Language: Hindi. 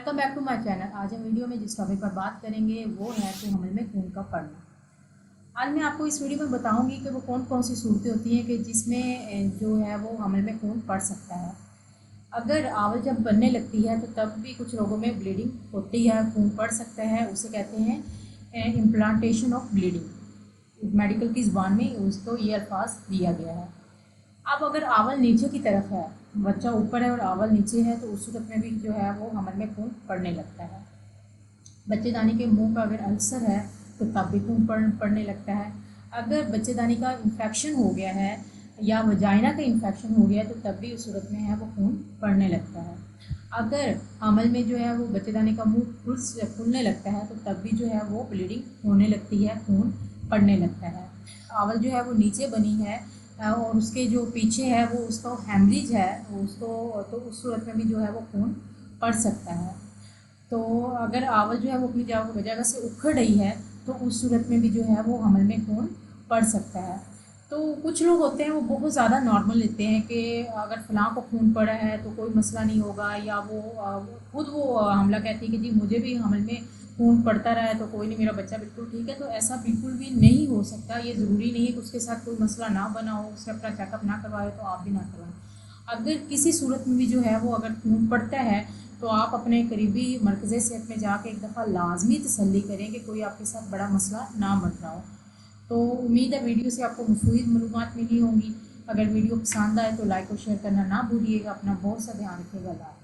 Welcome back to my channel. आज हम वीडियो में जिस टॉपिक पर बात करेंगे वो है कि हमल में खून का पड़ना। आज मैं आपको इस वीडियो में बताऊंगी कि वो कौन कौन सी सूरतें होती हैं कि जिसमें जो है वो हमल में खून पड़ सकता है। अगर आवल जब बनने लगती है तो तब भी कुछ लोगों में ब्लीडिंग होती है, खून पड़ सकता है। उसे कहते हैं इम्प्लांटेशन ऑफ ब्लीडिंग। मेडिकल की ज़ुबान में उसको ये अल्फाज दिया गया है। अब अगर आवल नीचे की तरफ है, बच्चा ऊपर है और आवल नीचे है, तो उस सूरत में भी जो है वो हमल में खून पड़ने लगता है। बच्चेदानी के मुंह का अगर अल्सर है तो तब भी खून पड़ने लगता है। अगर बच्चेदानी का इन्फेक्शन हो गया है या वजाइना का इन्फेक्शन हो गया है तो तब भी उस सूरत में है वो खून पड़ने लगता है। अगर हमल में जो है वो बच्चेदानी का मुंह फूलने लगता है तो तब भी जो है वो ब्लीडिंग होने लगती है, खून पड़ने लगता है। आवल जो है वो नीचे बनी है और उसके जो पीछे है वो उसका हेमरेज है उसको, तो उस सूरत में भी जो है वो खून पड़ सकता है। तो अगर आवल जो है वो अपनी जगह से उखड़ रही है तो उस सूरत में भी जो है वो हमल में खून पड़ सकता है। तो कुछ लोग होते हैं वो बहुत ज़्यादा नॉर्मल लेते हैं कि अगर फलां को खून पड़ा है तो कोई मसला नहीं होगा, या वो खुद वो हमला कहती है कि जी मुझे भी हमल में खून पड़ता रहा है तो कोई नहीं, मेरा बच्चा बिल्कुल ठीक है। तो ऐसा बिल्कुल भी नहीं हो सकता। ये ज़रूरी नहीं है कि उसके साथ कोई मसला ना बना हो, उससे अपना चेकअप ना करवाए तो आप भी ना करवाएं। अगर किसी सूरत में भी जो है वो अगर खून पड़ता है तो आप अपने करीबी मरकज़ सेहत में जाके एक दफ़ा लाजमी तसल्ली करें कि कोई आपके साथ बड़ा मसला ना बन रहा हो। तो उम्मीद है वीडियो से आपको मुफीद मालूमात मिली होंगी। अगर वीडियो पसंद आए तो लाइक और शेयर करना ना भूलिएगा। अपना बहुत सा ध्यान रखिएगा।